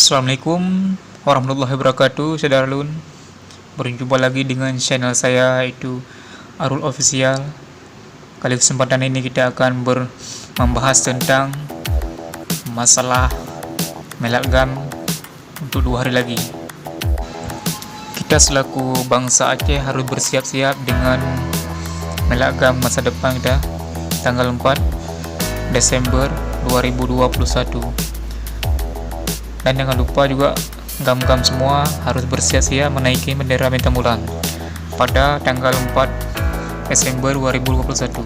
Assalamualaikum warahmatullahi wabarakatuh, saudara Lun. Berjumpa lagi dengan channel saya, yaitu Arul Official. Kali kesempatan ini kita akan membahas tentang masalah melagam untuk 2 hari lagi. Kita selaku bangsa Aceh harus bersiap-siap dengan melagam masa depan kita tanggal 4 Desember 2021. Dan jangan lupa juga gam-gam semua harus bersiap-siap menaiki bendera bintang bulan pada tanggal 4 Desember 2021.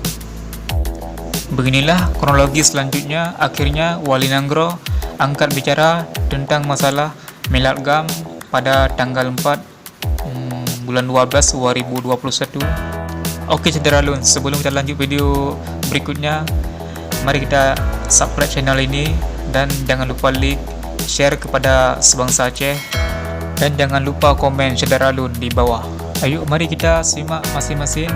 Beginilah kronologi selanjutnya. Akhirnya Wali Nanggro angkat bicara tentang masalah milad gam pada tanggal 4 bulan 12 2021. Oke saudara Lun, sebelum kita lanjut video berikutnya, mari kita subscribe channel ini dan jangan lupa like, share kepada sebangsa Aceh, dan jangan lupa komen saudara Lun di bawah. Ayo mari kita simak masing-masing.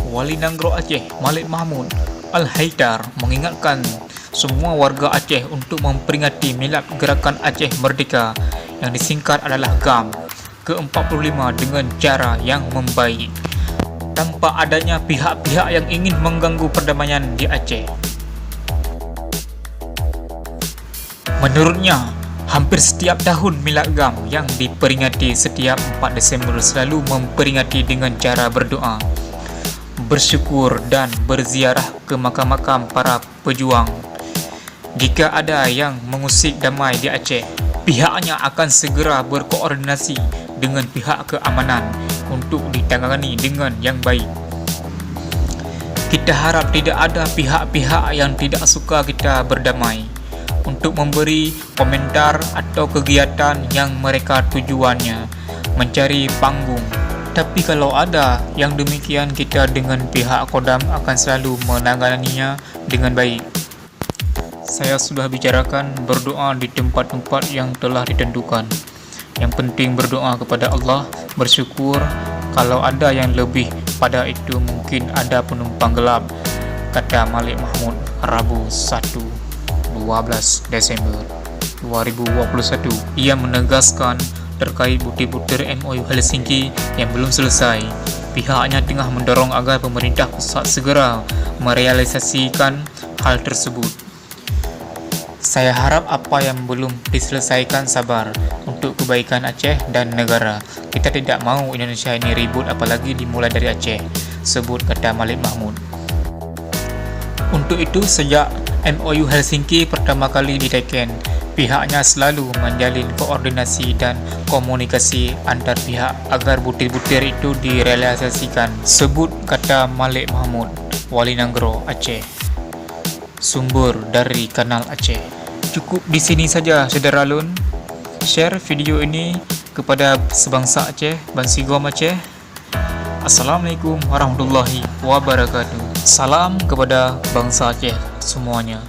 Wali Nanggro Aceh Malik Mahmud Al-Haidar mengingatkan semua warga Aceh untuk memperingati milad Gerakan Aceh Merdeka yang disingkat adalah GAM ke-45 dengan cara yang membaik, tanpa adanya pihak-pihak yang ingin mengganggu perdamaian di Aceh. Menurutnya, hampir setiap tahun milad GAM yang diperingati setiap 4 Desember selalu memperingati dengan cara berdoa, bersyukur dan berziarah ke makam-makam para pejuang. Jika ada yang mengusik damai di Aceh, pihaknya akan segera berkoordinasi dengan pihak keamanan untuk ditangani dengan yang baik. Kita harap tidak ada pihak-pihak yang tidak suka kita berdamai untuk memberi komentar atau kegiatan yang mereka tujuannya mencari panggung. Tapi kalau ada yang demikian, kita dengan pihak Kodam akan selalu menanganinya dengan baik. Saya sudah bicarakan berdoa di tempat-tempat yang telah ditentukan. Yang penting berdoa kepada Allah, bersyukur. Kalau ada yang lebih pada itu, mungkin ada penumpang gelap, kata Malik Mahmud Rabu 12 Desember 2021. Ia menegaskan terkait butir-butir MOU Helsinki yang belum selesai. Pihaknya tengah mendorong agar pemerintah pusat segera merealisasikan hal tersebut. Saya harap apa yang belum diselesaikan sabar untuk kebaikan Aceh dan negara. Kita tidak mau Indonesia ini ribut, apalagi dimulai dari Aceh, sebut kata Malik Mahmud. Untuk itu, sejak MOU Helsinki pertama kali diteken, pihaknya selalu menjalin koordinasi dan komunikasi antar pihak agar butir-butir itu direalisasikan, sebut kata Malik Mahmud, Wali Nanggro Aceh. Sumber dari Kanal Aceh. Cukup di sini saja saudara Lun. Share video ini kepada sebangsa Aceh, Bansigom Aceh. Assalamualaikum warahmatullahi wabarakatuh. Salam kepada bangsa Aceh semuanya.